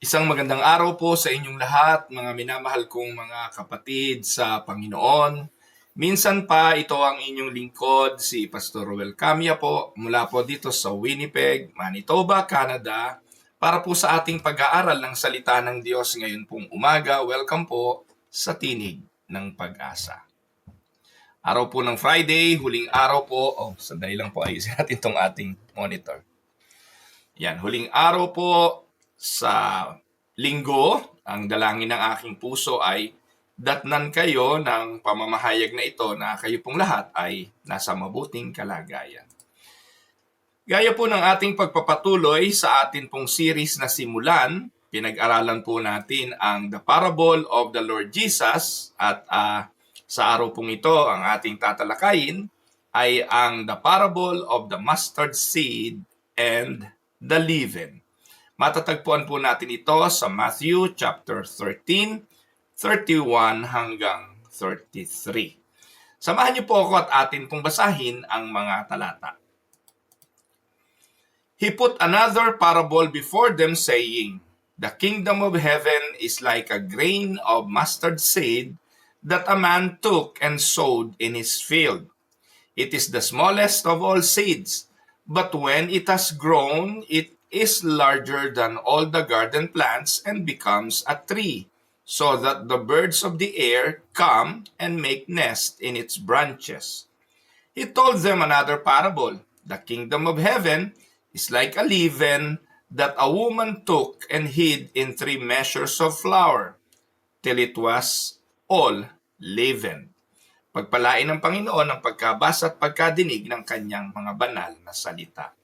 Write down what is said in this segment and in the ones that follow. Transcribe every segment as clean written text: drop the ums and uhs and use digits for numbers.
Isang magandang araw po sa inyong lahat, mga minamahal kong mga kapatid sa Panginoon. Minsan pa ito ang inyong lingkod, si Pastor Ruel Camia po, mula po dito sa Winnipeg, Manitoba, Canada, para po sa ating pag-aaral ng salita ng Diyos ngayon pong umaga. Welcome po sa Tinig ng Pag-asa. Araw po ng Friday, huling araw po. Sandali lang po, ayusin natin itong ating monitor. Yan, huling araw po sa linggo. Ang dalangin ng aking puso ay datnan kayo ng pamamahayag na ito na kayo pong lahat ay nasa mabuting kalagayan. Gaya po ng ating pagpapatuloy sa atin pong series na simulan, pinag-aralan po natin ang The Parable of the Lord Jesus at sa araw pong ito ang ating tatalakayin ay ang The Parable of the Mustard Seed and the Leaven. Matatagpuan po natin ito sa Matthew chapter 13, 31 hanggang 33. Samahan niyo po ako at atin pong basahin ang mga talata. He put another parable before them, saying, "The kingdom of heaven is like a grain of mustard seed that a man took and sowed in his field. It is the smallest of all seeds, but when it has grown, it is larger than all the garden plants and becomes a tree, so that the birds of the air come and make nest in its branches." He told them another parable. The kingdom of heaven is like a leaven that a woman took and hid in 3 measures of flour, till it was all leavened. Pagpalain ng Panginoon ang pagkabasa at pagkadinig ng kanyang mga banal na salita.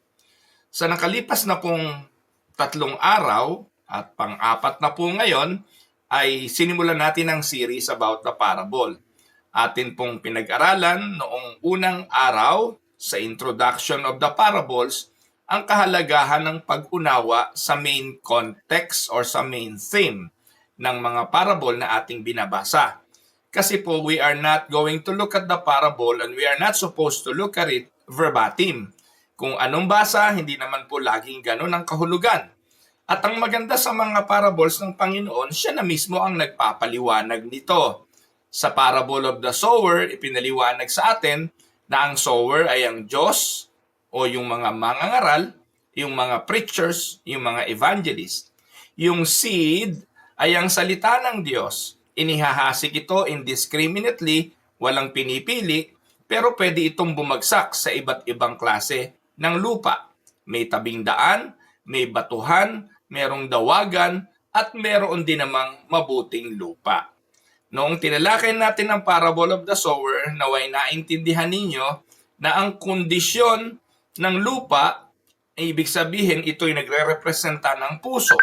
Sa nakalipas na pong 3 araw at pang-4 na po ngayon, ay sinimulan natin ang series about the parable. Atin pong pinag-aralan noong unang araw sa introduction of the parables ang kahalagahan ng pag-unawa sa main context or sa main theme ng mga parable na ating binabasa. Kasi po, we are not going to look at the parable and we are not supposed to look at it verbatim. Kung anong basa, hindi naman po laging ganun ang kahulugan. At ang maganda sa mga parables ng Panginoon, siya na mismo ang nagpapaliwanag nito. Sa parable of the sower, ipinaliwanag sa atin na ang sower ay ang Diyos o yung mga mangangaral, yung mga preachers, yung mga evangelist. Yung seed ay ang salita ng Diyos. Inihahasik ito indiscriminately, walang pinipili, pero pwede itong bumagsak sa iba't ibang klase ng lupa. May tabing daan, may batuhan, merong dawagan, at meron din namang mabuting lupa. Noong tinalakay natin ang parable of the sower, naway naintindihan ninyo na ang kondisyon ng lupa, ibig sabihin ito'y nagre-representa ng puso.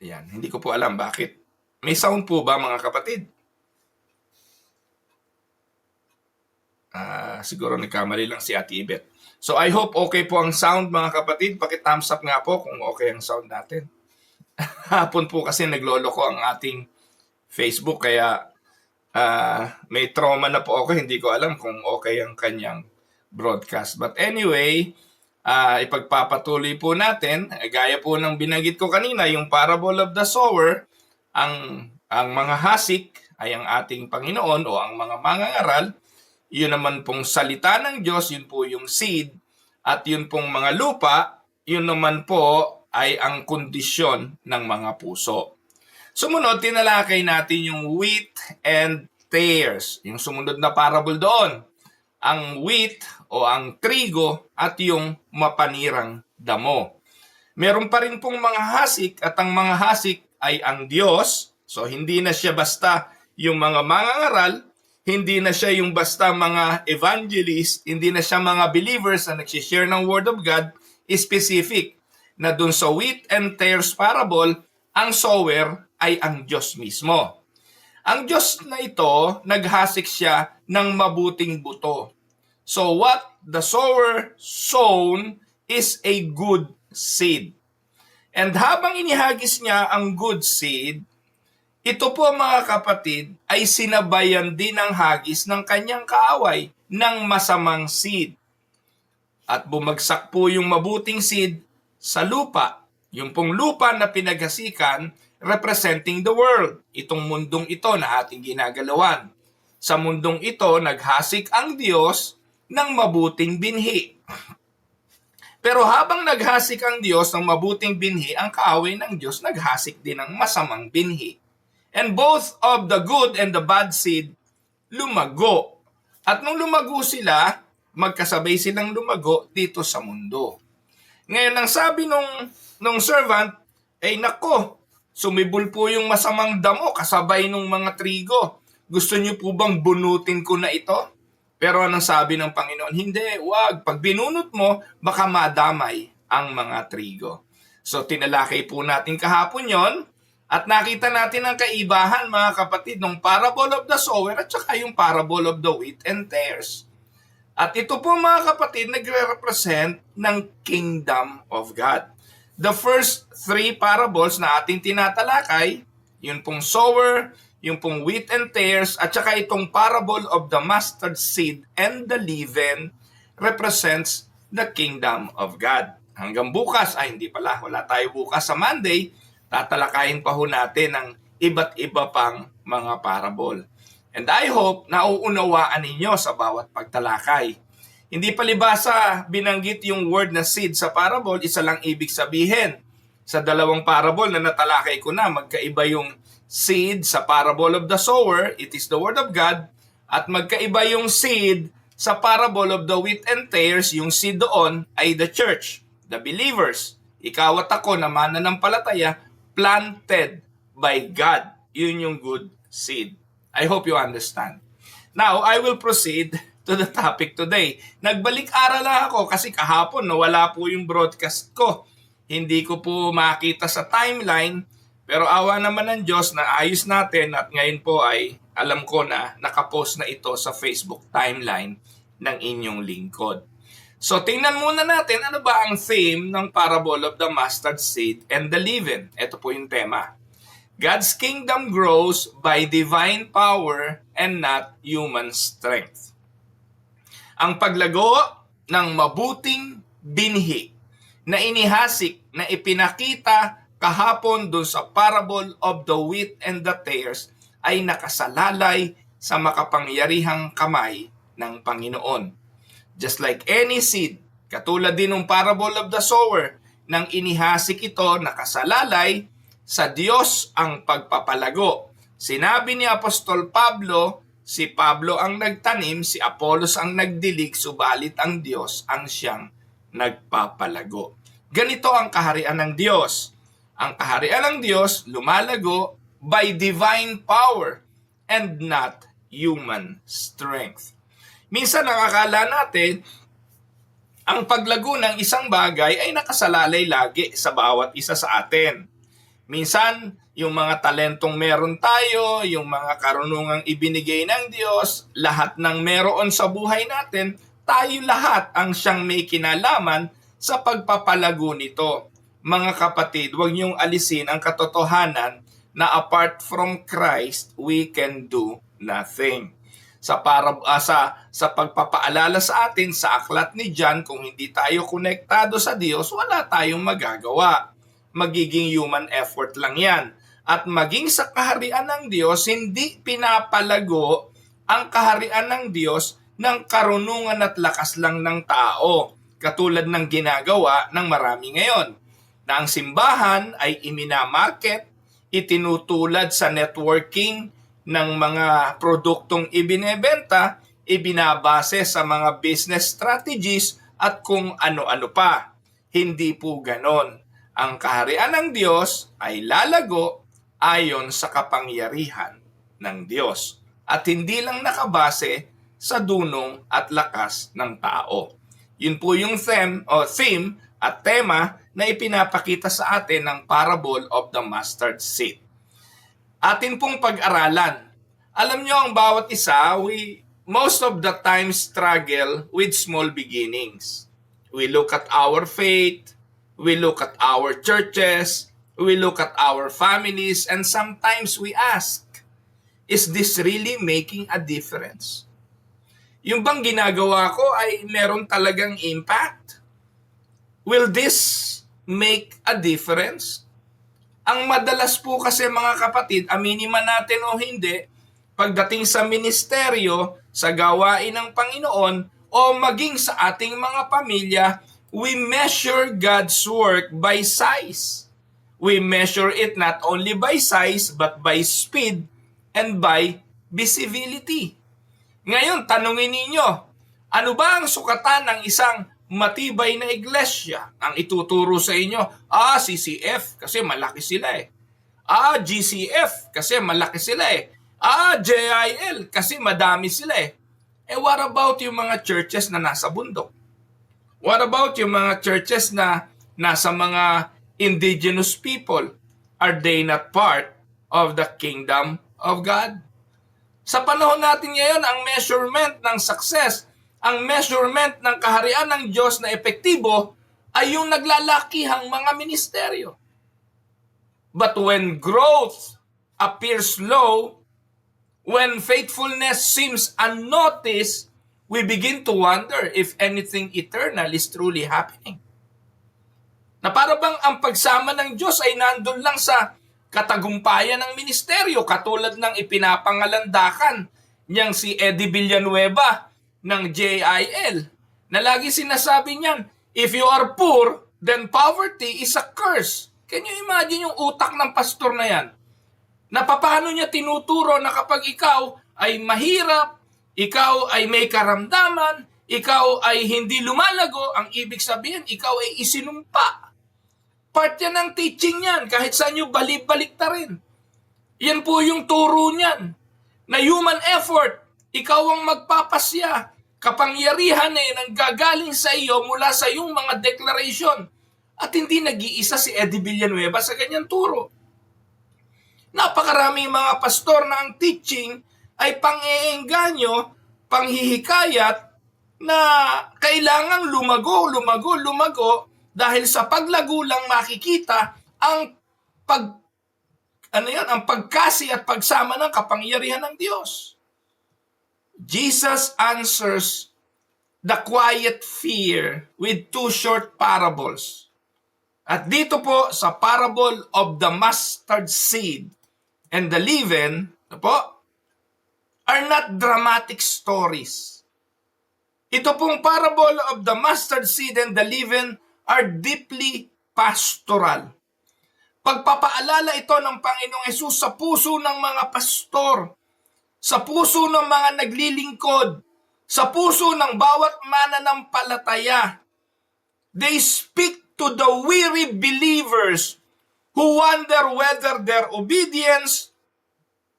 Yan, hindi ko po alam bakit. May sound po ba mga kapatid? Siguro nagkamali lang si Ate Ibet. So I hope okay po ang sound mga kapatid. Paki-thumbs up nga po kung okay ang sound natin. Hapon po kasi nagloloko ang ating Facebook kaya may trauma na po ako. Hindi ko alam kung okay ang kanyang broadcast. But anyway, ipagpapatuloy po natin, gaya po ng binanggit ko kanina, yung parable of the sower, ang mga hasik ay ang ating Panginoon o ang mga mangangaral, yun naman pong salita ng Diyos, yun po yung seed, at yun pong mga lupa, yun naman po ay ang kondisyon ng mga puso. Sumunod, tinalakay natin yung wheat and tares, yung sumunod na parable doon. Ang wheat o ang trigo at yung mapanirang damo. Meron pa rin pong mga hasik at ang mga hasik ay ang Diyos. So hindi na siya basta yung mga mangangaral, hindi na siya yung basta mga evangelist, hindi na siya mga believers na nagsishare ng Word of God, specific na dun sa wheat and tares parable, ang sower ay ang Diyos mismo. Ang Diyos na ito, naghasik siya ng mabuting buto. So what the sower sown is a good seed. And habang inihagis niya ang good seed, ito po mga kapatid ay sinabayan din ng hagis ng kanyang kaaway ng masamang seed. at bumagsak po yung mabuting seed sa lupa. Yung pong lupa na pinaghasikan representing the world, itong mundong ito na ating ginagalawan. Sa mundong ito, naghasik ang Diyos ng mabuting binhi. Pero habang naghasik ang Diyos ng mabuting binhi, ang kaaway ng Diyos naghasik din ng masamang binhi. And both of the good and the bad seed lumago. At nung lumago sila, magkasabay silang lumago dito sa mundo. Ngayon, ang sabi nung servant, ay nako, sumibol po yung masamang damo kasabay nung mga trigo. Gusto niyo po bang bunutin ko na ito? Pero anong sabi ng Panginoon? Hindi, wag. Pag binunot mo, baka madamay ang mga trigo. So tinalakay po natin kahapon yon at nakita natin ang kaibahan, mga kapatid, ng parable of the sower at saka yung parable of the wheat and tares. At ito po, mga kapatid, nagre-represent ng kingdom of God. The first three parables na ating tinatalakay, yung pong sower, yung pong wheat and tares, at saka itong parable of the mustard seed and the leaven represents the kingdom of God. Hanggang bukas, hindi pala, wala tayo bukas sa Monday, tatalakayin pa ho natin ang iba't iba pang mga parable. And I hope nauunawaan ninyo sa bawat pagtalakay. Hindi palibasa binanggit yung word na seed sa parable, isa lang ibig sabihin. Sa dalawang parable na natalakay ko na, magkaiba yung seed sa parable of the sower, it is the word of God, at magkaiba yung seed sa parable of the wheat and tares, yung seed doon ay the church, the believers. Ikaw at ako na mananampalataya, planted by God. Yun yung good seed. I hope you understand. Now, I will proceed to the topic today. Nagbalik-aral na ako kasi kahapon nawala po yung broadcast ko. Hindi ko po makita sa timeline, pero awa naman ng Diyos na ayos natin at ngayon po ay alam ko na nakapost na ito sa Facebook timeline ng inyong lingkod. So tingnan muna natin ano ba ang theme ng parable of the mustard seed and the leaven. Ito po yung tema. God's kingdom grows by divine power and not human strength. Ang paglago ng mabuting binhi na inihasik na ipinakita kahapon doon sa parable of the wheat and the tares ay nakasalalay sa makapangyarihang kamay ng Panginoon. Just like any seed, katulad din ng parable of the sower, nang inihasik ito, nakasalalay, sa Diyos ang pagpapalago. Sinabi ni Apostol Pablo, si Pablo ang nagtanim, si Apolos ang nagdilig, subalit ang Diyos ang siyang nagpapalago. Ganito ang kaharian ng Diyos. Ang kaharian ng Diyos lumalago by divine power and not human strength. Minsan nakakala natin, ang paglago ng isang bagay ay nakasalalay lagi sa bawat isa sa atin. Minsan, yung mga talentong meron tayo, yung mga karunungang ibinigay ng Diyos, lahat ng meron sa buhay natin, tayo lahat ang siyang may kinalaman sa pagpapalago nito. Mga kapatid, huwag niyong alisin ang katotohanan na apart from Christ, we can do nothing. Sa pagpapaalala sa atin sa aklat ni John, kung hindi tayo konektado sa Diyos, wala tayong magagawa. Magiging human effort lang yan. At maging sa kaharian ng Diyos, hindi pinapalago ang kaharian ng Diyos ng karunungan at lakas lang ng tao, katulad ng ginagawa ng marami ngayon, na ang simbahan ay iminamarket, itinutulad sa networking ng mga produktong ibinebenta, ibinabase sa mga business strategies at kung ano-ano pa. Hindi po ganon. Ang kaharian ng Diyos ay lalago ayon sa kapangyarihan ng Diyos at hindi lang nakabase sa dunong at lakas ng tao. Yun po yung theme at tema na ipinapakita sa atin ng parable of the mustard seed. Atin pong pag-aralan. Alam nyo, ang bawat isa, most of the time struggle with small beginnings. We look at our faith, we look at our churches, we look at our families, and sometimes we ask, is this really making a difference? Yung bang ginagawa ko ay meron talagang impact? Will this make a difference? Ang madalas po kasi mga kapatid, aminin man natin o hindi, pagdating sa ministeryo, sa gawain ng Panginoon, o maging sa ating mga pamilya, we measure God's work by size. We measure it not only by size, but by speed and by visibility. Ngayon, tanungin ninyo, ano ba ang sukatan ng isang matibay na iglesia? Ang ituturo sa inyo, CCF kasi malaki sila eh. GCF kasi malaki sila eh. JIL kasi madami sila eh. What about yung mga churches na nasa bundok? What about yung mga churches na nasa mga indigenous people? Are they not part of the kingdom of God? Sa panahon natin ngayon, ang measurement ng success, ang measurement ng kaharian ng Diyos na epektibo ay yung naglalakihang mga ministeryo. But when growth appears low, when faithfulness seems unnoticed, we begin to wonder if anything eternal is truly happening. Na para bang ang pagsama ng Diyos ay nandun lang sa katagumpayan ng ministeryo, katulad ng ipinapangalandakan niyang si Eddie Villanueva ng JIL, na lagi sinasabi niyan, if you are poor, then poverty is a curse. Can you imagine yung utak ng pastor na yan? Na paano niya tinuturo na kapag ikaw ay mahirap, ikaw ay may karamdaman, ikaw ay hindi lumalago, ang ibig sabihin, ikaw ay isinumpa. Part yan ng teaching yan, kahit saan nyo balik-balik ta rin. Yan po yung turo niyan. Na human effort, ikaw ang magpapasya. Kapangyarihan nang gagaling sa iyo mula sa iyong mga declaration. At hindi nag-iisa si Eddie Villanueva sa kanyang turo. Napakaraming mga pastor na ang teaching ay pang-eengganyo, panghihikayat na kailangang lumago dahil sa paglago lang makikita ang ang pagkasi at pagsama ng kapangyarihan ng Diyos. Jesus answers the quiet fear with two short parables. At dito po sa parable of the mustard seed and the leaven, are not dramatic stories. Ito pong parable of the mustard seed and the leaven are deeply pastoral. Pagpapaalala ito ng Panginoong Hesus sa puso ng mga pastor, sa puso ng mga naglilingkod, sa puso ng bawat mananampalataya. They speak to the weary believers who wonder whether their obedience,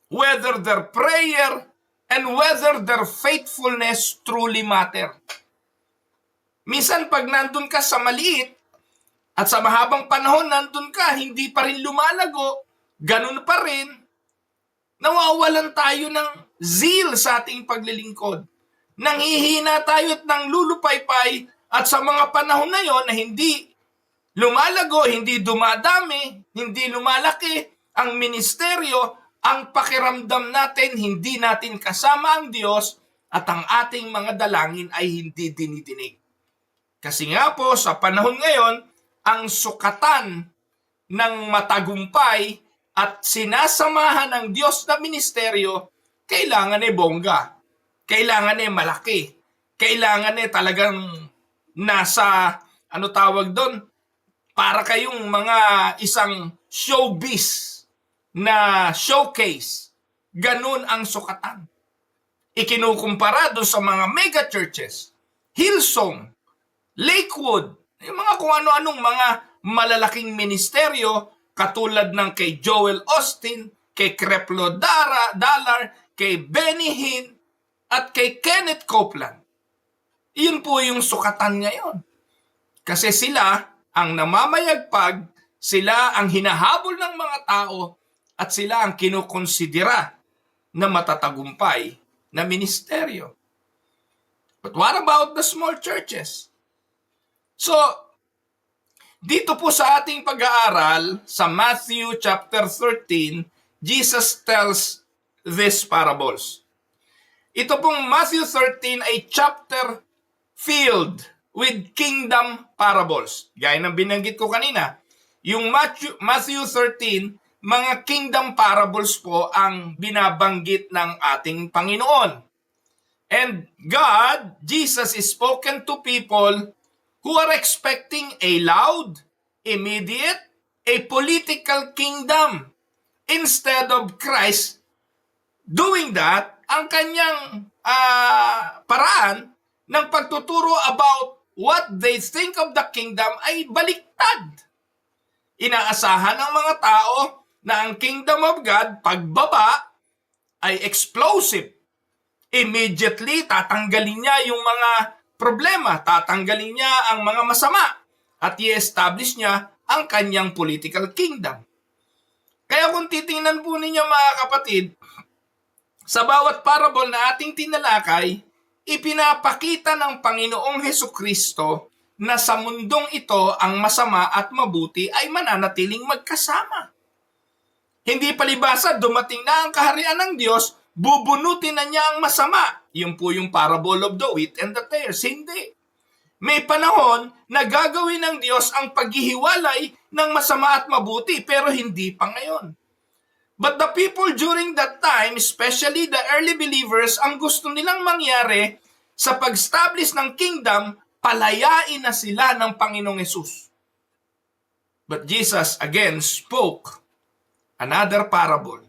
whether their prayer, and whether their faithfulness truly matter. Minsan pag nandun ka sa maliit at sa mahabang panahon nandun ka, hindi pa rin lumalago, ganun pa rin, nawawalan tayo ng zeal sa ating paglilingkod. Nanghihina tayo at nang lulupaypay, at sa mga panahon na yon na hindi lumalago, hindi dumadami, hindi lumalaki ang ministeryo, ang pakiramdam natin, hindi natin kasama ang Diyos at ang ating mga dalangin ay hindi dinidinig. Kasi nga po, sa panahon ngayon, ang sukatan ng matagumpay at sinasamahan ng Diyos na ministeryo, kailangan bongga, kailangan malaki, kailangan talagang nasa, tawag doon, para kayong mga isang showbiz na showcase. Ganun ang sukatan. Ikinukumpara doon sa mga mega churches, Hillsong, Lakewood, yung mga kung ano-anong mga malalaking ministeryo katulad ng kay Joel Austin, kay Creflo Dollar, kay Benny Hinn, at kay Kenneth Copeland. Iyon po yung sukatan ngayon. Kasi sila ang namamayagpag, sila ang hinahabol ng mga tao, at sila ang kinukonsidera na matatagumpay na ministeryo. But what about the small churches? So, dito po sa ating pag-aaral, sa Matthew chapter 13, Jesus tells these parables. Ito pong Matthew 13 ay chapter filled with kingdom parables. Gaya ng binanggit ko kanina, yung Matthew 13, mga kingdom parables po ang binabanggit ng ating Panginoon. And God, Jesus is spoken to people who are expecting a loud, immediate, a political kingdom. Instead of Christ doing that, ang kanyang paraan ng pagtuturo about what they think of the kingdom ay baliktad. Inaasahan ng mga tao na ang kingdom of God, pagbaba, ay explosive. Immediately, tatanggalin niya yung mga problema, tatanggalin niya ang mga masama, at i-establish niya ang kanyang political kingdom. Kaya kung titingnan po ninyo mga kapatid, sa bawat parable na ating tinalakay, ipinapakita ng Panginoong Hesukristo na sa mundong ito ang masama at mabuti ay mananatiling magkasama. Hindi palibasa, dumating na ang kaharian ng Diyos, bubunutin na niya ang masama. Yun po yung parable of the wheat and the tares. Hindi. May panahon na gagawin ng Diyos ang paghihiwalay ng masama at mabuti, pero hindi pa ngayon. But the people during that time, especially the early believers, ang gusto nilang mangyari sa pag-establish ng kingdom, palayain na sila ng Panginoong Hesus. But Jesus again spoke another parable.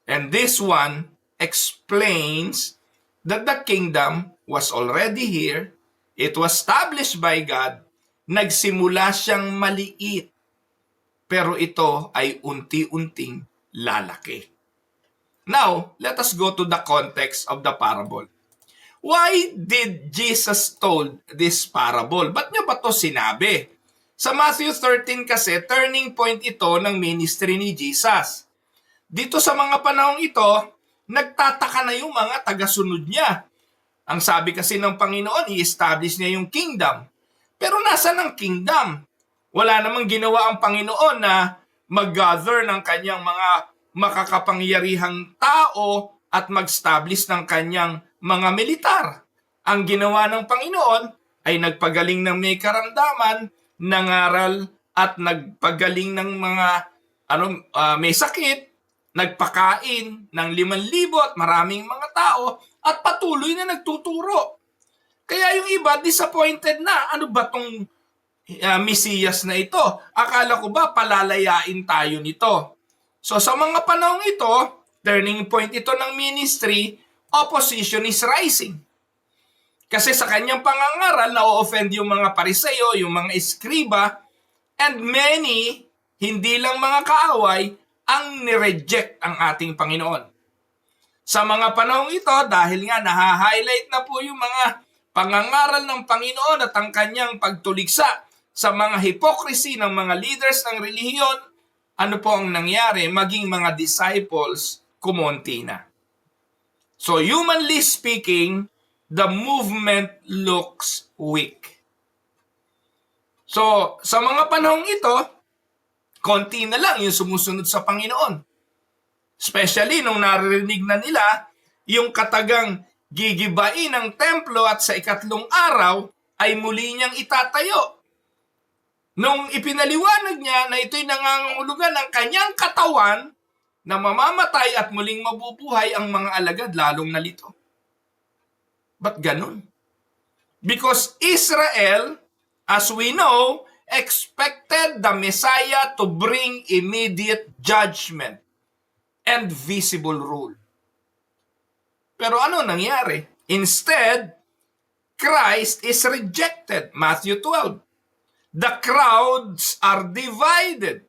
And this one explains that the kingdom was already here. It was established by God. Nagsimula siyang maliit. Pero ito ay unti-unting lalaki. Now, let us go to the context of the parable. Why did Jesus told this parable? Ba't niya ba ito sinabi? Sa Matthew 13 kasi, turning point ito ng ministry ni Jesus. Dito sa mga panahong ito, nagtataka na yung mga tagasunod niya. Ang sabi kasi ng Panginoon, i-establish niya yung kingdom. Pero nasa ng kingdom? Wala namang ginawa ang Panginoon na mag-gather ng kanyang mga makakapangyarihang tao at mag-establish ng kanyang mga militar. Ang ginawa ng Panginoon ay nagpagaling ng may karamdaman, nangaral at nagpagaling ng mga may sakit, nagpakain ng 5,000 at maraming mga tao at patuloy na nagtuturo. Kaya yung iba disappointed na, ano ba tong Mesiyas na ito? Akala ko ba palalayain tayo nito? So sa mga panahong ito, turning point ito ng ministry, opposition is rising. Kasi sa kanyang pangangaral, na-offend yung mga Pariseo, yung mga eskriba, and many, hindi lang mga kaaway, ang nireject ang ating Panginoon. Sa mga panahong ito, dahil nga naha-highlight na po yung mga pangangaral ng Panginoon at ang kanyang pagtuligsa sa mga hypocrisy ng mga leaders ng relihiyon, ano po ang nangyari? Maging mga disciples, kumonti na. So humanly speaking, the movement looks weak. So sa mga panahong ito, konti na lang yung sumusunod sa Panginoon. Especially nung naririnig na nila yung katagang gigibain ng templo at sa 3 araw ay muli niyang itatayo. Nung ipinaliwanag niya na ito'y nangangahulugan ng kanyang katawan na mamamatay at muling mabubuhay ang mga alagad, lalong nalito. Ba't ganun? Because Israel, as we know, expected the Messiah to bring immediate judgment and visible rule. Pero ano nangyari? Instead, Christ is rejected. Matthew 12. The crowds are divided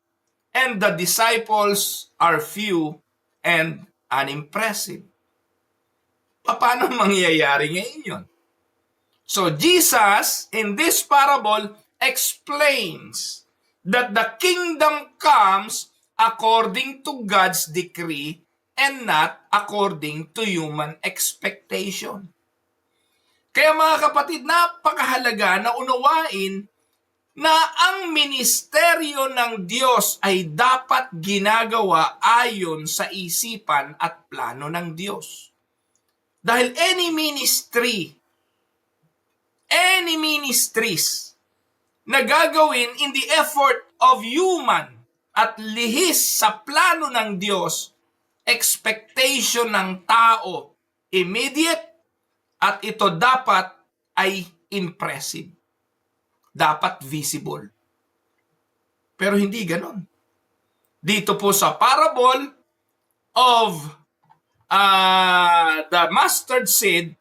and the disciples are few and unimpressive. Paano mangyayari ngayon yun? So Jesus, in this parable, explains that the kingdom comes according to God's decree and not according to human expectation. Kaya mga kapatid, napakahalaga na unawain na ang ministeryo ng Diyos ay dapat ginagawa ayon sa isipan at plano ng Diyos. Dahil any ministries na gagawin in the effort of human at lihis sa plano ng Diyos, expectation ng tao, immediate, at ito dapat ay impressive. Dapat visible. Pero hindi ganon. Dito po sa parable of the mustard seed,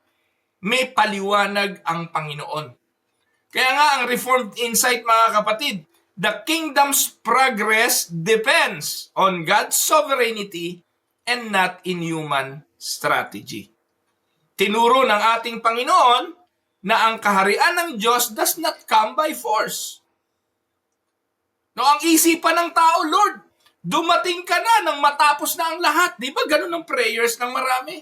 may paliwanag ang Panginoon. Kaya nga ang Reformed insight, mga kapatid, the kingdom's progress depends on God's sovereignty and not in human strategy. Tinuro ng ating Panginoon na ang kaharian ng Diyos does not come by force. No, ang isipan ng tao, Lord, dumating ka na nang matapos na ang lahat. Di ba ganun ang prayers ng marami?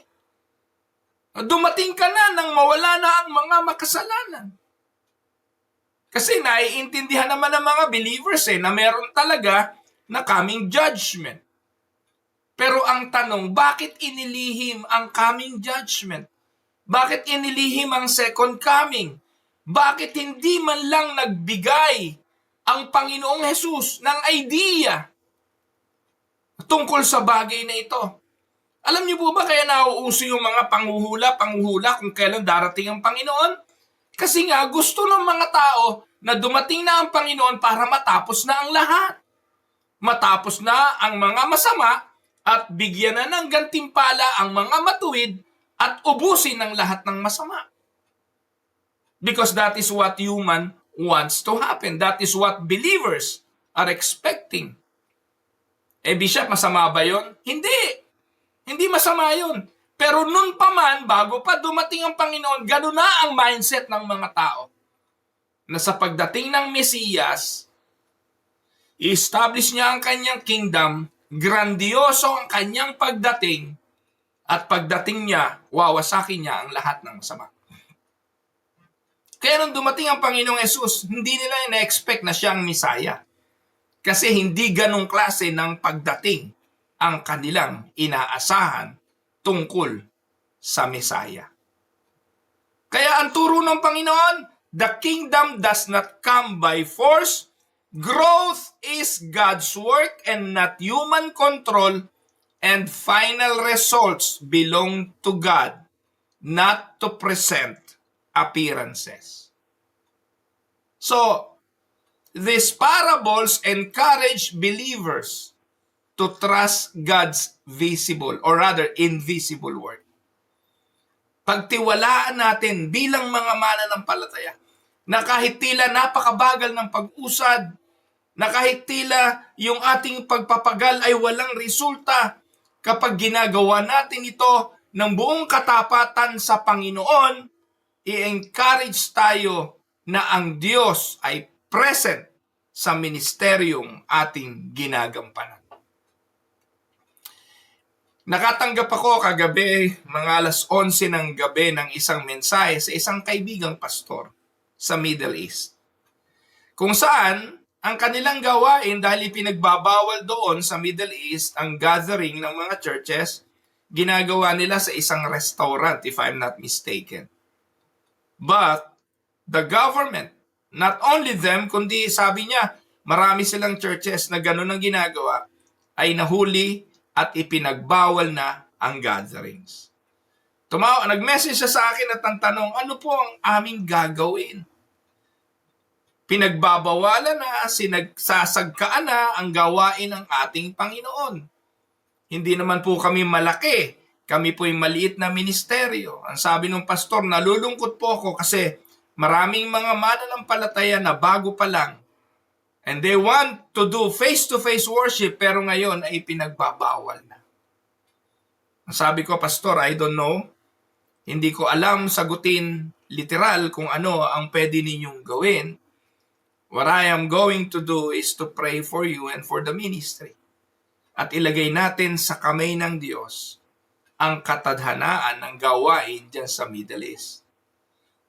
Dumating ka na nang mawala na ang mga makasalanan. Kasi naiintindihan naman ng mga believers na meron talaga na coming judgment. Pero ang tanong, bakit inilihim ang coming judgment? Bakit inilihim ang second coming? Bakit hindi man lang nagbigay ang Panginoong Hesus ng idea tungkol sa bagay na ito? Alam niyo po ba kaya nauuso yung mga panguhula kung kailan darating ang Panginoon? Kasi nga gusto ng mga tao na dumating na ang Panginoon para matapos na ang lahat. Matapos na ang mga masama at bigyan na ng gantimpala ang mga matuwid at ubusin ng lahat ng masama. Because that is what human wants to happen. That is what believers are expecting. Bishop, masama ba yun? Hindi. Hindi masama yun. Pero nun pa man, bago pa dumating ang Panginoon, gano'n na ang mindset ng mga tao. Na sa pagdating ng Mesiyas, i-establish niya ang kanyang kingdom, grandioso ang kanyang pagdating, at pagdating niya, wawasakin niya ang lahat ng masama. Kaya nung dumating ang Panginoong Hesus, hindi nila ina-expect na siya ang Misaya. Kasi hindi ganong klase ng pagdating ang kanilang inaasahan tungkol sa Mesaya. Kaya ang turo ng Panginoon, the kingdom does not come by force. Growth is God's work and not human control, and final results belong to God, not to present appearances. So, these parables encourage believers to trust God's visible or rather invisible work. Pagtiwalaan natin bilang mga mananampalataya na kahit tila napakabagal ng pag-usad, na kahit tila yung ating pagpapagal ay walang resulta, kapag ginagawa natin ito ng buong katapatan sa Panginoon, i-encourage tayo na ang Diyos ay present sa ministeryong ating ginagampanan. Nakatanggap ako kagabi, mga alas 11 ng gabi, ng isang mensahe sa isang kaibigang pastor sa Middle East. Kung saan, ang kanilang gawain dahil ipinagbabawal doon sa Middle East ang gathering ng mga churches, ginagawa nila sa isang restaurant, if I'm not mistaken. But, the government, not only them, kundi sabi niya, marami silang churches na gano'n ang ginagawa, ay nahuli at ipinagbawal na ang gatherings. Nag-message siya sa akin at ang tanong, ano po ang aming gagawin? Pinagbabawalan na, sinagsasagkaan na ang gawain ng ating Panginoon. Hindi naman po kami malaki. Kami po'y maliit na ministeryo. Ang sabi ng pastor, nalulungkot po ako kasi maraming mga mananampalataya na bago pa lang. And they want to do face-to-face worship pero ngayon ay pinagbabawal na. Ang sabi ko, pastor, I don't know. Hindi ko alam sagutin literal kung ano ang pwede ninyong gawin. What I am going to do is to pray for you and for the ministry. At ilagay natin sa kamay ng Diyos ang katadhanaan ng gawain dyan sa Middle East.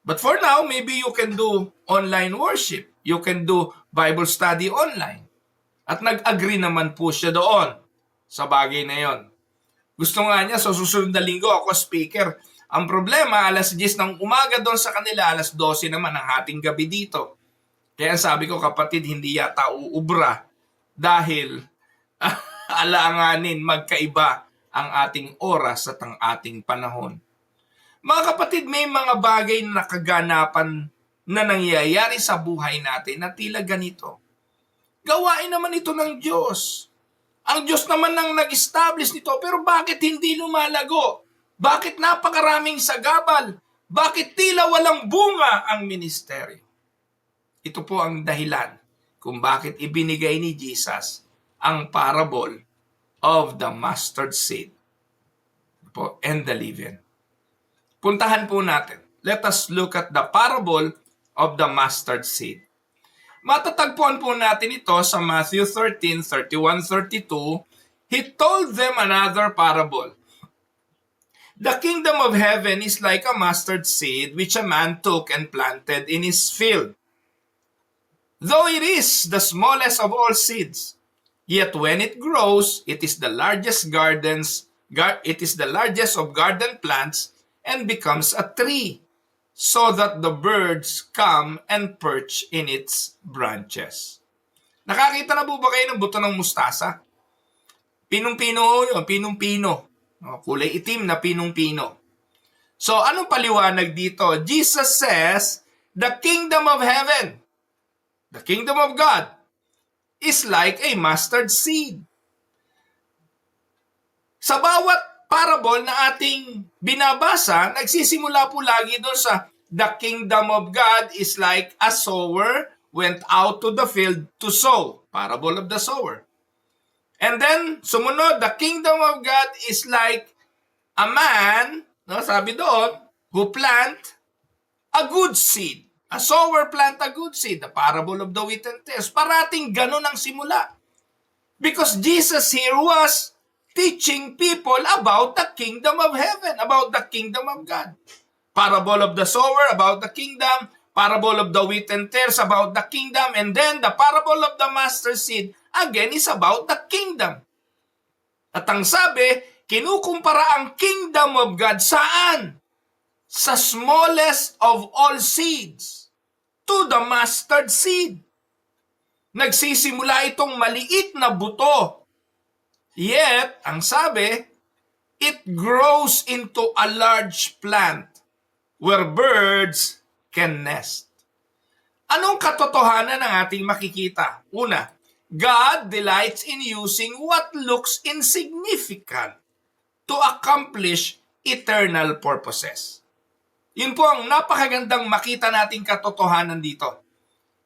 But for now, maybe you can do online worship. You can do Bible study online. At nag-agree naman po siya doon sa bagay na yon. Gusto nga niya, sa susunod na linggo ako speaker. Ang problema, alas 10 ng umaga doon sa kanila, alas 12 naman ng ating gabi dito. Kaya sabi ko, kapatid, hindi yata uubra dahil alanganin magkaiba ang ating oras at ang ating panahon. Mga kapatid, may mga bagay na nakaganapan na nangyayari sa buhay natin na tila ganito. Gawain naman ito ng Diyos. Ang Diyos naman nang nag-establish nito, pero bakit hindi lumalago? Bakit napakaraming sagabal? Bakit tila walang bunga ang ministeryo? Ito po ang dahilan kung bakit ibinigay ni Jesus ang parable of the mustard seed and the leaven. Puntahan po natin. Let us look at the parable of the mustard seed. Matatagpuan po natin ito sa Matthew 13, 31, 32. He told them another parable. The kingdom of heaven is like a mustard seed which a man took and planted in his field. Though it is the smallest of all seeds, yet when it grows, it is the largest of garden plants and becomes a tree, so that the birds come and perch in its branches. Nakakita na po ba kayo ng buto ng mustasa? Pinong-pino yun, pinong-pino. Kulay itim na pinong-pino. So, anong paliwanag dito? Jesus says, the kingdom of heaven, the kingdom of God, is like a mustard seed. Sa bawat parable na ating binabasa, nagsisimula po lagi doon sa the kingdom of God is like a sower went out to the field to sow. Parable of the sower. And then, sumunod, the kingdom of God is like a man, sabi doon, who plant a good seed. A sower plant a good seed. The parable of the wheat and tares. Parating ganun ang simula. Because Jesus here was teaching people about the kingdom of heaven, about the kingdom of God. Parable of the sower about the kingdom, parable of the wheat and tares about the kingdom, and then the parable of the mustard seed again is about the kingdom. At ang sabi, kinukumpara ang kingdom of God saan? Sa smallest of all seeds, to the mustard seed. Nagsisimula itong maliit na buto. Yet, ang sabi, it grows into a large plant where birds can nest. Anong katotohanan ang ating makikita? Una, God delights in using what looks insignificant to accomplish eternal purposes. Yun po ang napakagandang makita nating katotohanan dito.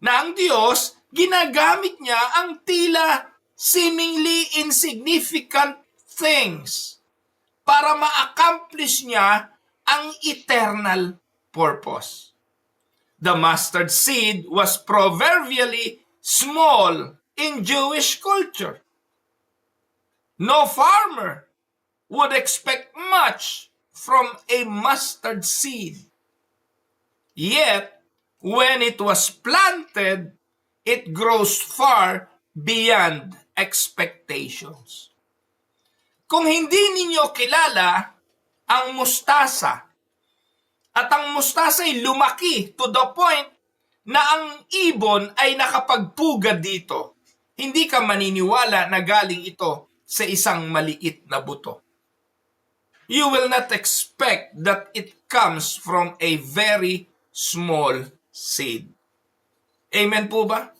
Na ang Diyos, ginagamit niya ang tila seemingly insignificant things para ma-accomplish niya ang eternal purpose. The mustard seed was proverbially small in Jewish culture. No farmer would expect much from a mustard seed. Yet, when it was planted, it grows far beyond expectations. Kung hindi ninyo kilala ang mustasa, at ang mustasa ay lumaki to the point na ang ibon ay nakapagpugad dito, hindi ka maniniwala na galing ito sa isang maliit na buto. You will not expect that it comes from a very small seed. Amen po ba?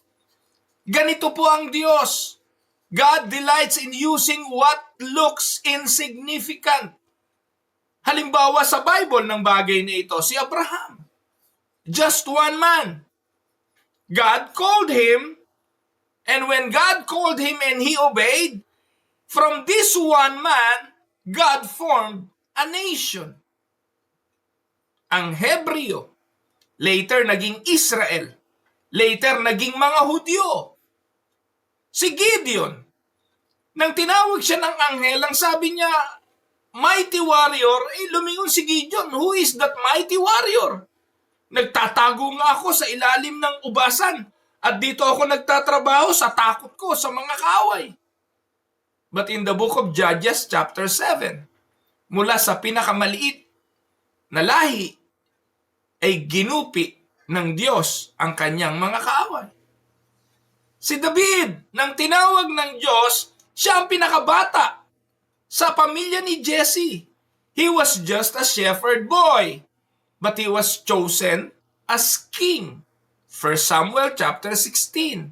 Ganito po ang Diyos. God delights in using what looks insignificant. Halimbawa sa Bible ng bagay na ito, si Abraham. Just one man. God called him, and when God called him and he obeyed, from this one man, God formed a nation. Ang Hebreo, later naging Israel, later naging mga Hudyo. Si Gideon, nang tinawag siya ng anghel, ang sabi niya, mighty warrior, lumingon si Gideon, who is that mighty warrior? Nagtatago nga ako sa ilalim ng ubasan at dito ako nagtatrabaho sa takot ko sa mga kaaway. But in the book of Judges chapter 7, mula sa pinakamaliit na lahi ay ginupi ng Diyos ang kanyang mga kaaway. Si David, nang tinawag ng Diyos, siya ang pinakabata sa pamilya ni Jesse. He was just a shepherd boy, but he was chosen as king. 1 Samuel chapter 16.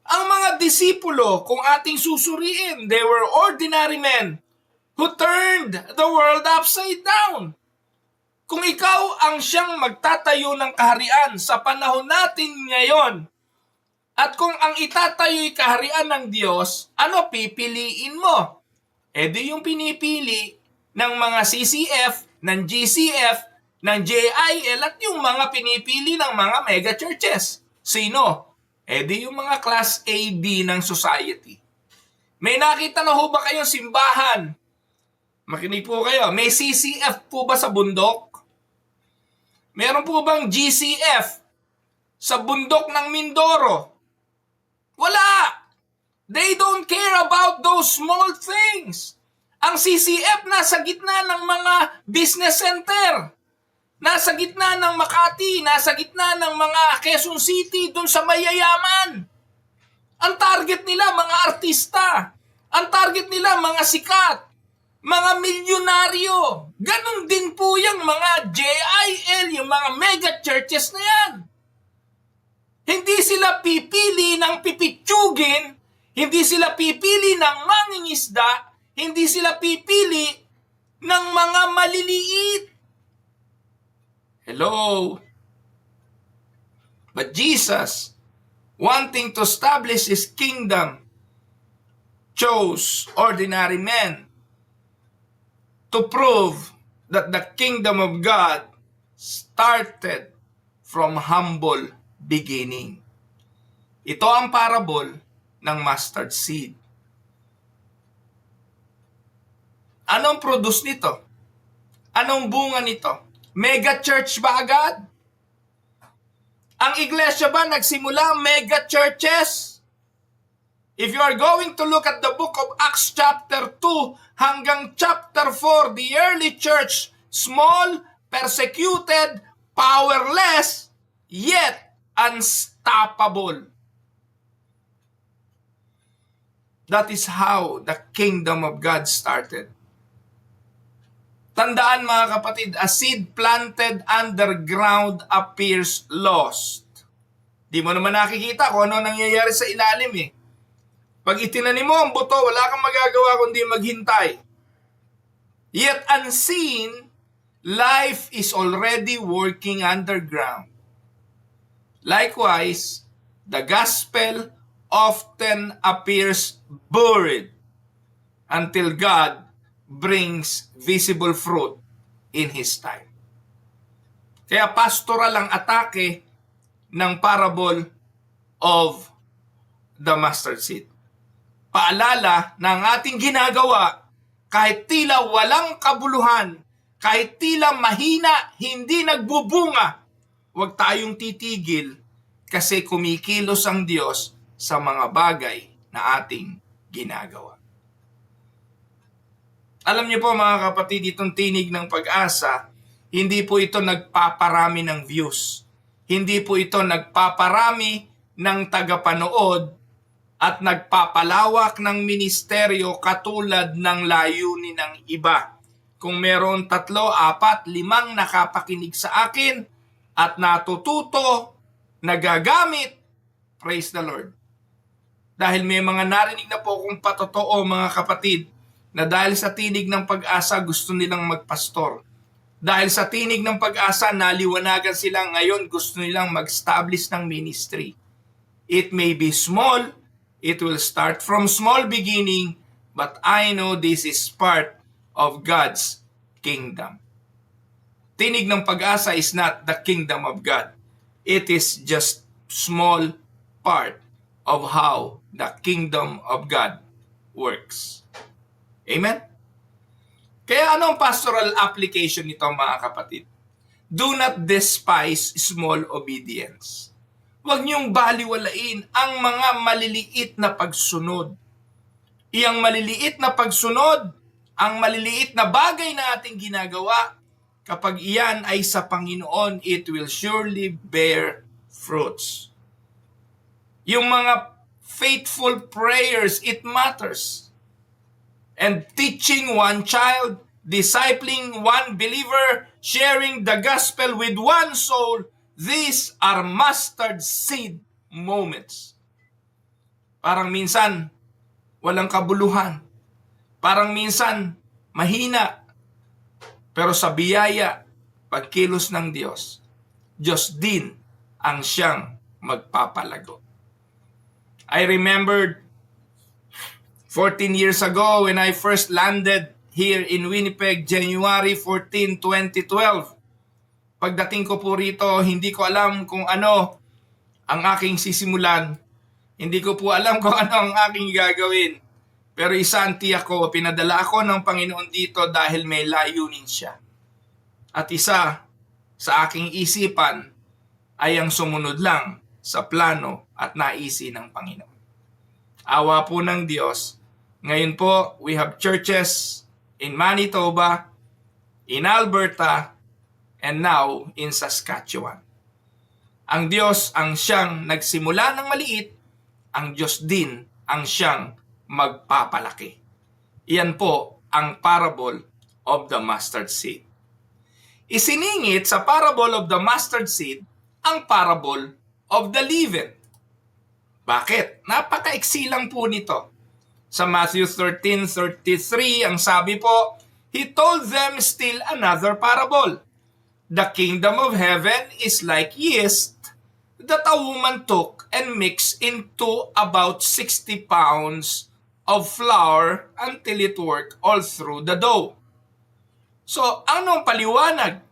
Ang mga disipulo, kung ating susuriin, they were ordinary men who turned the world upside down. Kung ikaw ang siyang magtatayo ng kaharian sa panahon natin ngayon, at kung ang itatayo'y kaharian ng Diyos, ano pipiliin mo? E di yung pinipili ng mga CCF, ng GCF, ng JIL, at yung mga pinipili ng mga mega churches. Sino? E di yung mga class A, B ng society. May nakita na ho ba kayong simbahan? Makinig po kayo. May CCF po ba sa bundok? Meron po bang GCF sa bundok ng Mindoro? Wala! They don't care about those small things. Ang CCF nasa gitna ng mga business center. Nasa gitna ng Makati, nasa gitna ng mga Quezon City, dun sa mayayaman. Ang target nila, mga artista. Ang target nila, mga sikat. Mga milyonaryo. Ganon din po yung mga JIL, yung mga mega churches na yan. Hindi sila pipili ng pipitsugin, hindi sila pipili ng mangingisda, hindi sila pipili ng mga maliliit. Hello? But Jesus, wanting to establish His kingdom, chose ordinary men to prove that the kingdom of God started from humble beginning. Ito ang parable ng mustard seed. Anong produce nito? Anong bunga nito? Mega church ba agad? Ang iglesia ba nagsimula mega churches? If you are going to look at the book of Acts chapter 2 hanggang chapter 4, the early church, small, persecuted, powerless, yet unstoppable. That is how the kingdom of God started. Tandaan mga kapatid, a seed planted underground appears lost. Di mo naman nakikita kung ano nangyayari sa ilalim eh. Pag itinanim mo ang buto, wala kang magagawa kundi maghintay. Yet unseen, life is already working underground. Likewise, the gospel often appears buried until God brings visible fruit in His time. Kaya pastoral ang atake ng parable of the mustard seed. Paalala na ang ating ginagawa, kahit tila walang kabuluhan, kahit tila mahina, hindi nagbubunga, huwag tayong titigil kasi kumikilos ang Diyos sa mga bagay na ating ginagawa. Alam niyo po mga kapatid, itong tinig ng pag-asa, hindi po ito nagpaparami ng views. Hindi po ito nagpaparami ng tagapanood at nagpapalawak ng ministeryo katulad ng layunin ng iba. Kung meron 3, 4, 5 nakapakinig sa akin at natututo, nagagamit, praise the Lord. Dahil may mga narinig na po kung patotoo mga kapatid, na dahil sa tinig ng pag-asa gusto nilang magpastor. Dahil sa tinig ng pag-asa naliwanagan sila ngayon gusto nilang mag-establish ng ministry. It may be small, it will start from small beginning, but I know this is part of God's kingdom. Tinig ng pag-asa is not the kingdom of God. It is just small part of how the kingdom of God works. Amen? Kaya ano ang pastoral application nito mga kapatid? Do not despise small obedience. Huwag niyong baliwalain ang mga maliliit na pagsunod. Iyang maliliit na pagsunod, ang maliliit na bagay na ating ginagawa, kapag iyan ay sa Panginoon, it will surely bear fruits. Yung mga faithful prayers, it matters. And teaching one child, discipling one believer, sharing the gospel with one soul, these are mustard seed moments. Parang minsan, walang kabuluhan. Parang minsan, mahina. Pero sa biyaya, pagkilos ng Diyos, Diyos din ang siyang magpapalago. I remembered 14 years ago when I first landed here in Winnipeg, January 14, 2012. Pagdating ko po rito, hindi ko alam kung ano ang aking sisimulan. Hindi ko po alam kung ano ang aking gagawin. Pero isa ang tiyak ko, pinadala ako ng Panginoon dito dahil may layunin siya. At isa sa aking isipan ay ang sumunod lang sa plano at naisin ng Panginoon. Awa po ng Diyos. Ngayon po, we have churches in Manitoba, in Alberta, and now in Saskatchewan. Ang Diyos ang siyang nagsimula ng maliit, ang Diyos din ang siyang magpapalaki. Iyan po ang parable of the mustard seed. Isiningit sa parable of the mustard seed ang parable of the leaven. Bakit? Napakaiksi lang po nito. Sa Matthew 13:33, ang sabi po, He told them still another parable. The kingdom of heaven is like yeast that a woman took and mixed into about 60 pounds of flour until it worked all through the dough. So, anong paliwanag?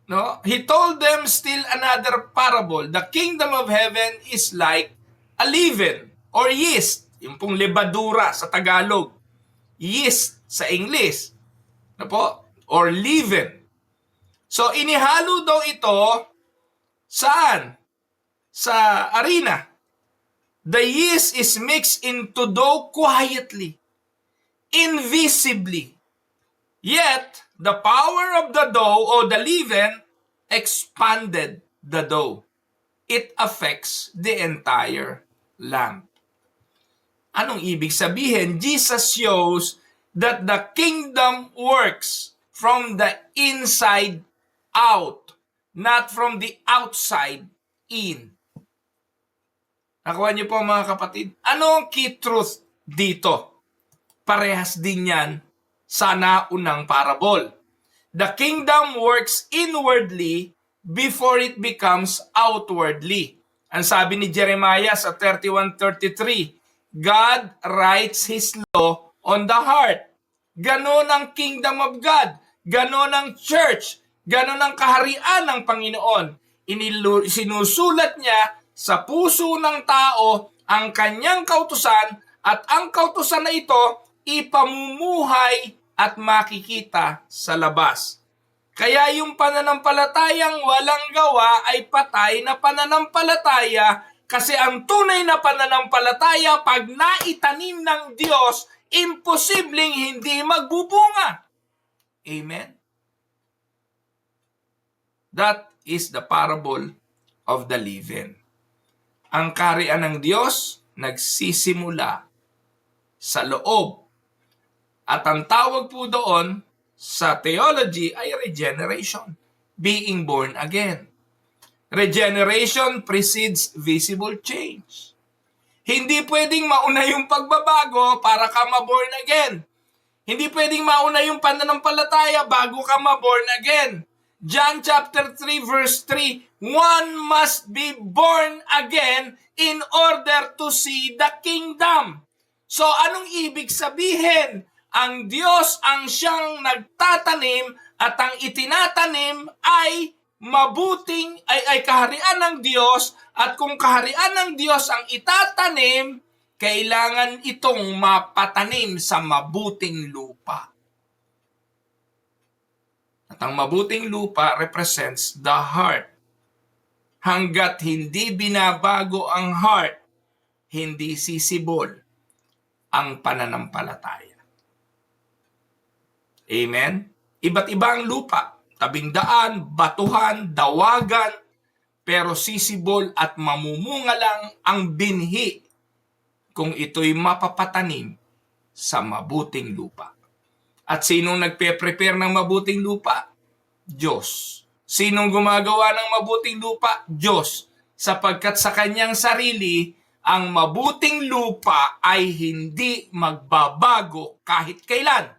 No? He told them still another parable. The kingdom of heaven is like a leaven or yeast. Yung pong lebadura sa Tagalog. Yeast sa English. No po? Or leaven. So, inihalo daw ito saan? Sa arena. The yeast is mixed into dough quietly, invisibly. Yet, the power of the dough or the leaven expanded the dough. It affects the entire lump. Anong ibig sabihin? Jesus shows that the kingdom works from the inside out, not from the outside in. Nakuha niyo po mga kapatid? Ano ang key truth dito? Parehas din yan sa naunang parable. The kingdom works inwardly before it becomes outwardly. Ang sabi ni Jeremiah sa 31:33, God writes His law on the heart. Ganon ang kingdom of God. Ganon ang church. Ganon ang kaharian ng Panginoon. Sinusulat niya sa puso ng tao ang kanyang kautusan at ang kautusan na ito ipamumuhay at makikita sa labas. Kaya yung pananampalatayang walang gawa ay patay na pananampalataya kasi ang tunay na pananampalataya pag naitanim ng Diyos, imposibleng hindi magbubunga. Amen? That is the parable of the leaven. Ang kaharian ng Diyos nagsisimula sa loob. At ang tawag po doon sa theology ay regeneration, being born again. Regeneration precedes visible change. Hindi pwedeng mauna yung pagbabago para ka ma-born again. Hindi pwedeng mauna yung pananampalataya bago ka ma-born again. John chapter 3 verse 3, one must be born again in order to see the kingdom. So anong ibig sabihin? Ang Diyos ang siyang nagtatanim at ang itinatanim ay mabuting ay kaharian ng Diyos, at kung kaharian ng Diyos ang itatanim, kailangan itong mapatanim sa mabuting lupa. At ang mabuting lupa represents the heart. Hanggat hindi binabago ang heart, hindi sisibol ang pananampalataya. Amen? Iba't iba ang lupa. tabing daan, batuhan, dawagan, pero sisibol at mamumunga lang ang binhi kung ito'y mapapatanim sa mabuting lupa. At sinong nagpe-prepare ng mabuting lupa? Diyos. Sinong gumagawa ng mabuting lupa? Diyos. Sapagkat sa kanyang sarili, ang mabuting lupa ay hindi magbabago kahit kailan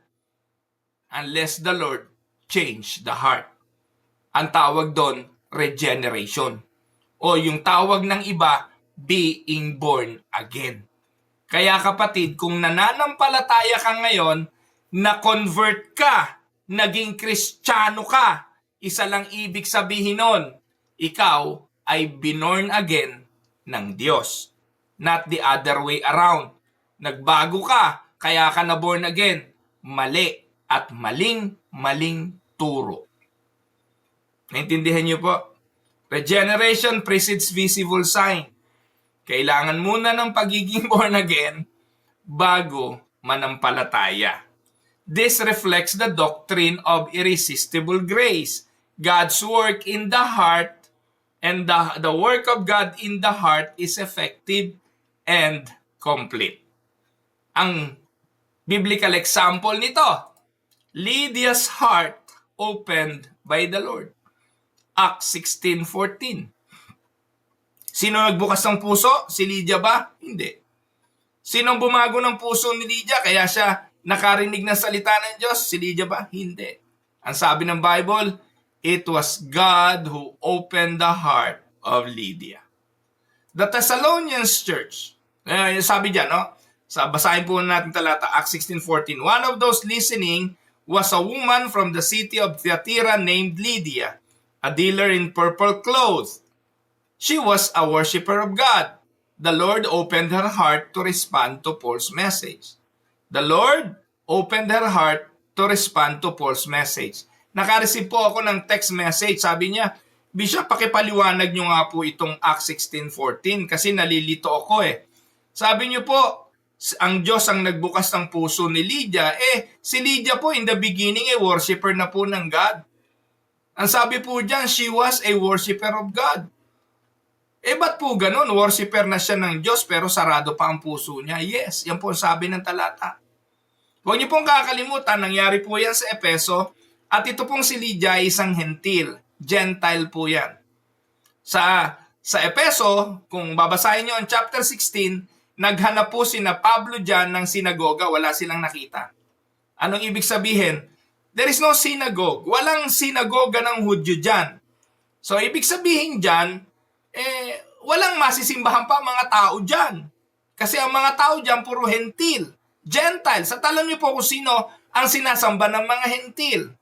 unless the Lord change the heart. Ang tawag doon, regeneration. O yung tawag ng iba, being born again. Kaya kapatid, kung nananampalataya ka ngayon, na-convert ka, naging Kristiyano ka, isa lang ibig sabihin nun, ikaw ay binorn again ng Diyos. Not the other way around. Nagbago ka, kaya ka na born again. Mali at maling turo. Naintindihan niyo po? Regeneration precedes visible sign. Kailangan muna ng pagiging born again bago manampalataya. This reflects the doctrine of irresistible grace. God's work in the heart and the work of God in the heart is effective and complete. Ang biblical example nito, Lydia's heart opened by the Lord. Acts 16:14. Sino nagbukas ng puso? Si Lydia ba? Hindi. Sino bumago ng puso ni Lydia kaya siya nakarinig ng salita ng Diyos? Si Lydia ba? Hindi. Ang sabi ng Bible, it was God who opened the heart of Lydia. The Thessalonians church, sabi dyan, no? Basahin po natin talata, Acts 16:14. One of those listening was a woman from the city of Thyatira named Lydia, a dealer in purple clothes. She was a worshiper of God. The Lord opened her heart to respond to Paul's message. The Lord opened her heart to respond to Paul's message. Nakareceive po ako ng text message. Sabi niya, Bishop, pakipaliwanag niyo nga po itong Acts 16:14 kasi nalilito ako eh. Sabi niyo po, ang Diyos ang nagbukas ng puso ni Lydia. Si Lydia po in the beginning worshiper na po ng God. Ang sabi po dyan, she was a worshiper of God. Ba't po ganun? Worshiper na siya ng Diyos pero sarado pa ang puso niya. Yes, yan po ang sabi ng talata. Huwag niyo pong kakalimutan, nangyari po yan sa Epeso at ito pong si Lydia ay isang hentil. Gentile po yan. Sa Epeso, kung babasahin niyo ang chapter 16, naghanap po sina Pablo dyan ng sinagoga, wala silang nakita. Anong ibig sabihin? There is no synagogue. Walang sinagoga ng Hudyo dyan. So, ibig sabihin dyan, walang masisimbahan pa mga tao dyan. Kasi ang mga tao dyan, puro hentil. Gentiles. At alam niyo po kung sino ang sinasamba ng mga hentil.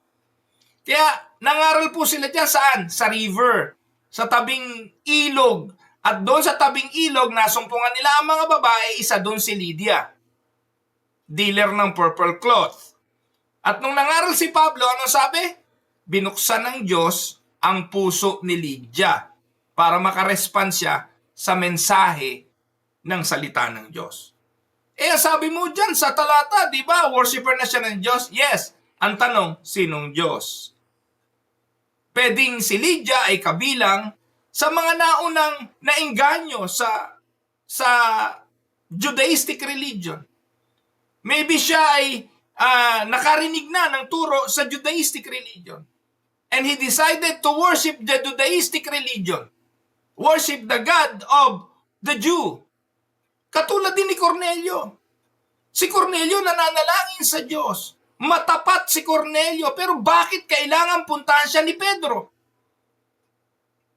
Kaya, nangaral po sila dyan saan? Sa river. Sa tabing ilog. At doon sa tabing ilog, nasumpungan nila ang mga babae, isa doon si Lydia. Dealer ng purple cloth. At nung nangaral si Pablo, ano sabi? Binuksan ng Diyos ang puso ni Lydia para makarespond siya sa mensahe ng salita ng Diyos. Sabi mo dyan sa talata, di ba? Worshipper na siya ng Diyos? Yes. Ang tanong, sinong Diyos? Pwedeng si Lydia ay kabilang sa mga naunang naengganyo sa Judaistic religion. Maybe siya ay nakarinig na ng turo sa Judaistic religion. And he decided to worship the Judaistic religion. Worship the God of the Jew. Katulad din ni Cornelio. Si Cornelio nananalangin sa Diyos. Matapat si Cornelio, pero bakit kailangan puntahan siya ni Pedro?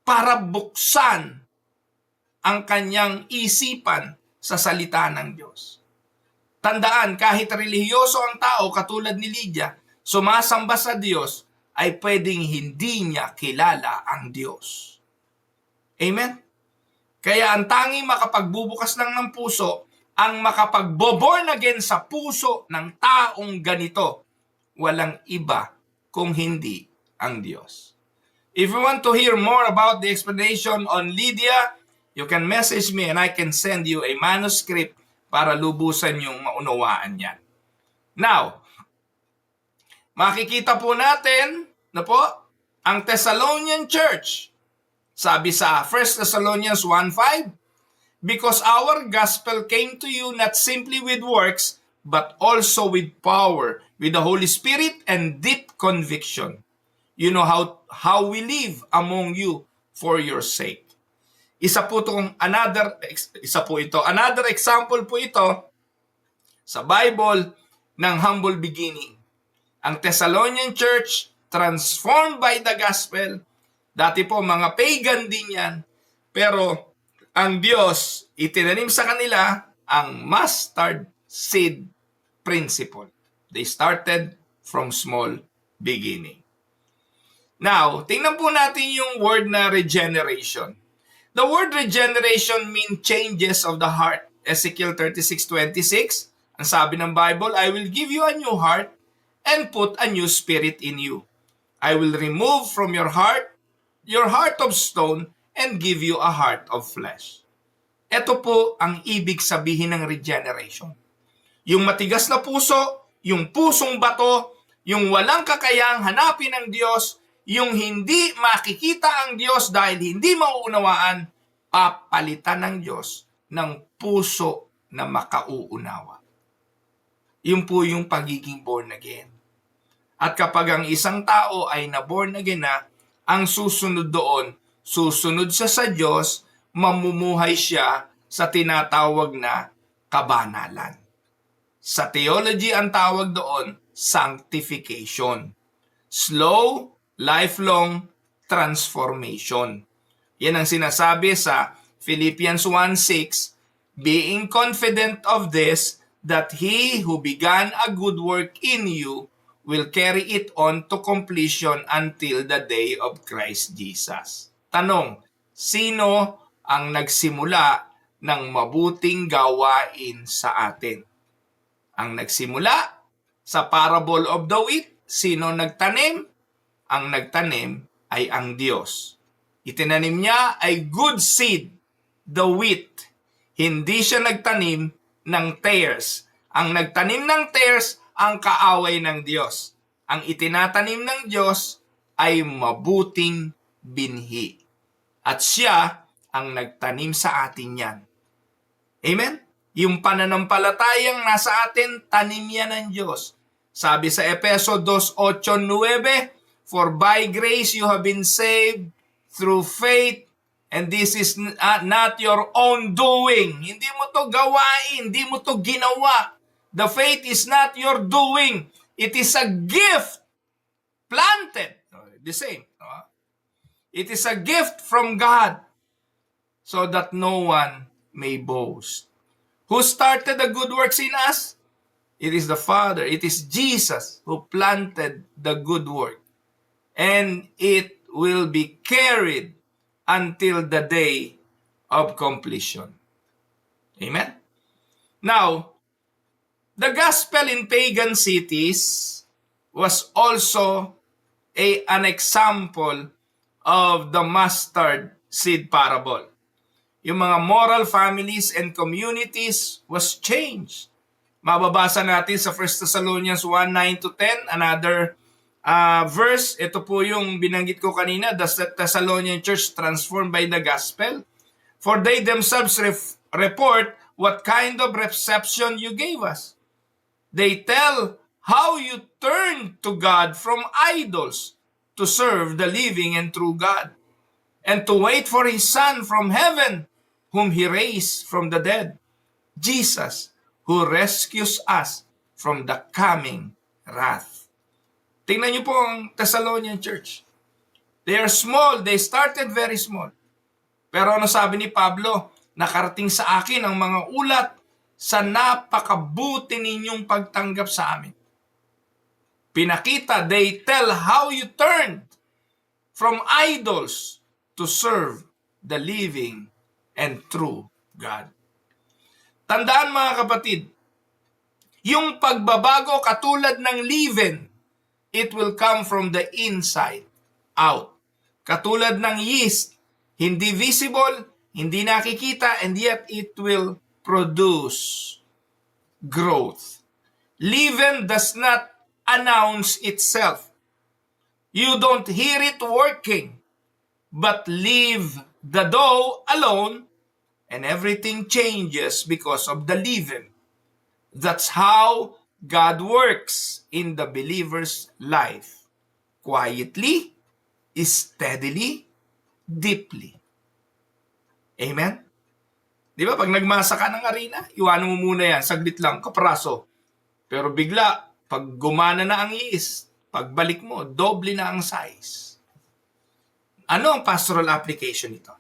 Para buksan ang kanyang isipan sa salita ng Diyos. Tandaan, kahit relihiyoso ang tao katulad ni Lydia, sumasamba sa Diyos, ay pwedeng hindi niya kilala ang Diyos. Amen? Kaya ang tanging makapagbubukas lang ng puso, ang makapagbo-born again sa puso ng taong ganito, walang iba kung hindi ang Diyos. If you want to hear more about the explanation on Lydia, you can message me and I can send you a manuscript para lubusan yung maunawaan yan. Now, makikita po natin na po Ang Thessalonian Church, sabi sa 1 Thessalonians 1:5, because our gospel came to you not simply with works, but also with power, with the Holy Spirit and deep conviction. You know how we live among you for your sake. Another example po ito sa Bible ng humble beginning. Ang Thessalonian Church, transformed by the gospel. Dati po, mga pagan din yan. Pero ang Diyos, itinanim sa kanila ang mustard seed principle. They started from small beginning. Now, tingnan po natin yung word na regeneration. The word regeneration means changes of the heart. Ezekiel 36:26, ang sabi ng Bible, I will give you a new heart and put a new spirit in you. I will remove from your heart of stone, and give you a heart of flesh. Ito po ang ibig sabihin ng regeneration. Yung matigas na puso, yung pusong bato, yung walang kakayang hanapin ang Diyos, yung hindi makikita ang Diyos dahil hindi mauunawaan, papalitan ng Diyos ng puso na makauunawa. Yun po yung pagiging born again. At kapag ang isang tao ay na-born again na, ang susunod doon, susunod siya sa Diyos, mamumuhay siya sa tinatawag na kabanalan. Sa theology, ang tawag doon, sanctification. Slow, lifelong transformation. Yan ang sinasabi sa Philippians 1:6, being confident of this, that he who began a good work in you will carry it on to completion until the day of Christ Jesus. Tanong, sino ang nagsimula ng mabuting gawain sa atin? Ang nagsimula sa parable of the wheat, sino nagtanim? Ang nagtanim ay ang Diyos. Itinanim niya ay good seed, the wheat. Hindi siya nagtanim ng tares. Ang nagtanim ng tares, ang kaaway ng Diyos. Ang itinatanim ng Diyos ay mabuting binhi. At siya ang nagtanim sa atin yan. Amen? Yung pananampalatayang nasa atin, tanim yan ng Diyos. Sabi sa Efeso 2:8-9, for by grace you have been saved through faith, and this is not your own doing. Hindi mo to gawain, hindi mo to ginawa. The faith is not your doing. It is a gift planted. The same. It is a gift from God so that no one may boast. Who started the good works in us? It is the Father. It is Jesus who planted the good work. And it will be carried until the day of completion. Amen? Now, the gospel in pagan cities was also an example of the mustard seed parable. Yung mga moral families and communities was changed. Mababasa natin sa 1 Thessalonians 1:9-10, another verse. Ito po yung binanggit ko kanina, the Thessalonian church transformed by the gospel. For they themselves report what kind of reception you gave us. They tell how you turned to God from idols to serve the living and true God, and to wait for His Son from heaven, whom He raised from the dead, Jesus, who rescues us from the coming wrath. Tingnan niyo po ang Thessalonian church. They are small. They started very small. Pero ano sabi ni Pablo? Nakarating sa akin ang mga ulat sa napakabuti ninyong pagtanggap sa amin. Pinakita, they tell how you turned from idols to serve the living and true God. Tandaan mga kapatid, yung pagbabago katulad ng leaven, it will come from the inside out. Katulad ng yeast, hindi visible, hindi nakikita, and yet it will produce growth. Leaven does not announce itself. You don't hear it working, but leave the dough alone and everything changes because of the leaven. That's how God works in the believer's life. Quietly, steadily, deeply. Amen? Di ba? Pag nagmasa ka ng arena, iwanan mo muna yan. Saglit lang, kapraso. Pero bigla, pag gumana na ang yeast, pagbalik mo, doble na ang size. Ano ang pastoral application nito?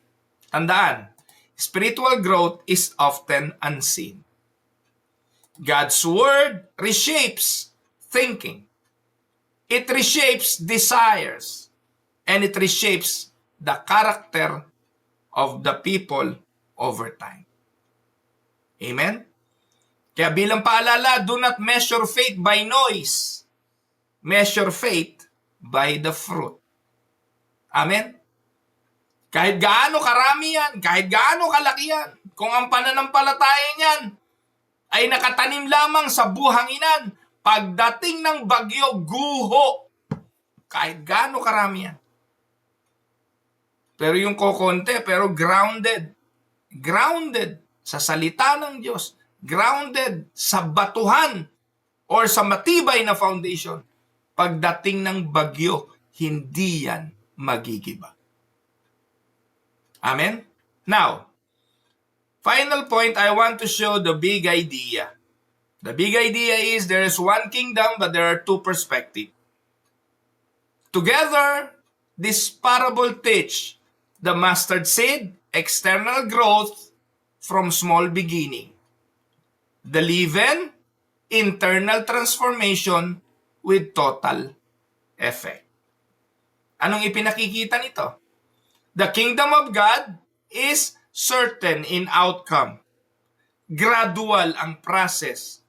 Tandaan, spiritual growth is often unseen. God's word reshapes thinking. It reshapes desires. And it reshapes the character of the people over time. Amen? Kaya bilang paalala, do not measure faith by noise. Measure faith by the fruit. Amen? Kahit gaano karami yan, kahit gaano kalaki yan, kung ang pananampalataya niyan ay nakatanim lamang sa buhanginan, pagdating ng bagyo, guho. Kahit gaano karami yan. Pero yung kokonte, pero grounded. Grounded sa salita ng Diyos. Grounded sa batuhan or sa matibay na foundation. Pagdating ng bagyo, hindi yan magigiba. Amen? Now, final point, I want to show the big idea. The big idea is there is one kingdom, but there are two perspectives. Together, this parable teach the mustard seed, external growth from small beginning. The leaven, internal transformation with total effect. Anong ipinakikita nito? The kingdom of God is certain in outcome. Gradual ang process,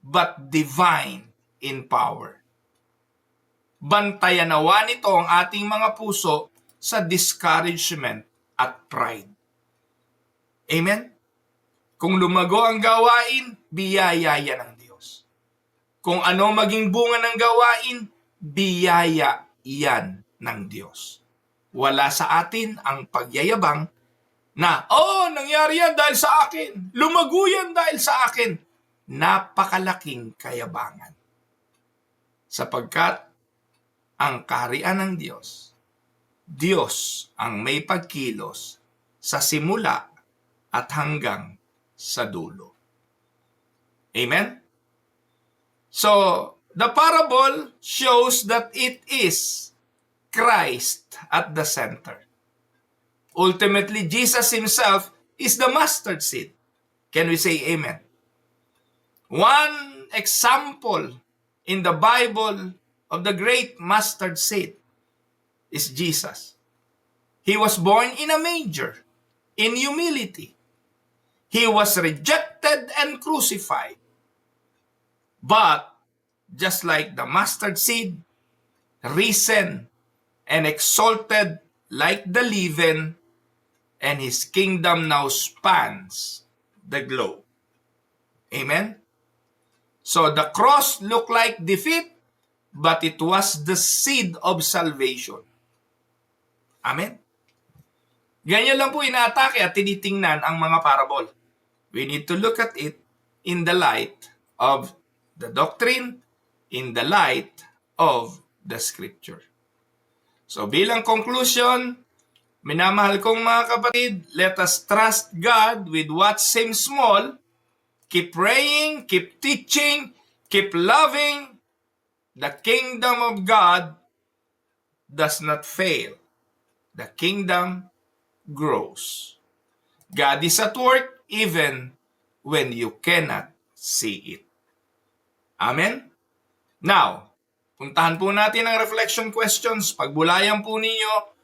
but divine in power. Bantayan nawa nito ang ating mga puso sa discouragement at pride. Amen? Kung lumago ang gawain, biyaya yan ng Diyos. Kung ano maging bunga ng gawain, biyaya yan ng Diyos. Wala sa atin ang pagyayabang na, nangyari yan dahil sa akin. Lumago yan dahil sa akin. Napakalaking kayabangan. Sapagkat ang kaharian ng Diyos, Diyos ang may pagkilos sa simula at hanggang sa dulo. Amen? So, the parable shows that it is Christ at the center. Ultimately, Jesus himself is the mustard seed. Can we say amen? One example in the Bible of the great mustard seed is Jesus. He was born in a manger, in humility. He was rejected and crucified. But, just like the mustard seed, risen and exalted like the leaven, and his kingdom now spans the globe. Amen? So the cross looked like defeat, but it was the seed of salvation. Amen? Ganyan lang po inaatake at tinitingnan ang mga parable. We need to look at it in the light of the doctrine, in the light of the scripture. So bilang conclusion, minamahal kong mga kapatid, let us trust God with what seems small. Keep praying, keep teaching, keep loving. The kingdom of God does not fail. The kingdom grows. God is at work even when you cannot see it. Amen? Now, puntahan po natin ang reflection questions. Pagbulayan po ninyo,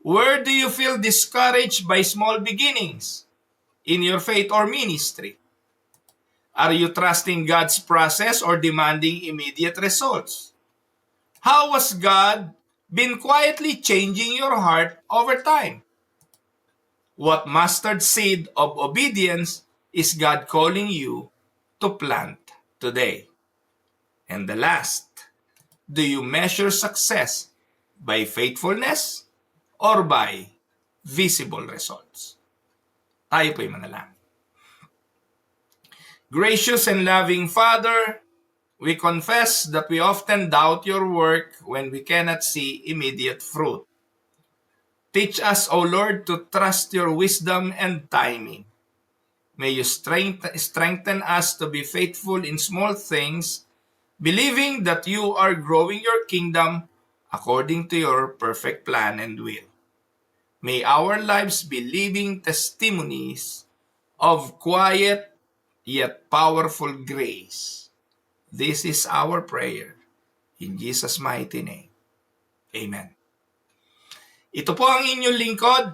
where do you feel discouraged by small beginnings in your faith or ministry? Are you trusting God's process or demanding immediate results? How has God been quietly changing your heart over time? What mustard seed of obedience is God calling you to plant today? And the last, do you measure success By faithfulness or by visible results? Tayo po'y manalangin. Gracious and loving Father, we confess that we often doubt your work when we cannot see immediate fruit. Teach us, O Lord, to trust your wisdom and timing. May you strengthen us to be faithful in small things, believing that you are growing your kingdom according to your perfect plan and will. May our lives be living testimonies of quiet yet powerful grace. This is our prayer. In Jesus' mighty name. Amen. Ito po ang inyong lingkod,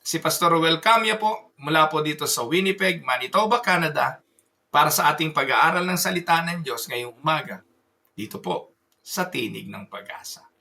si Pastor Ruel Camia po, mula po dito sa Winnipeg, Manitoba, Canada, para sa ating pag-aaral ng salita ng Diyos ngayong umaga. Dito po, sa Tinig ng Pag-asa.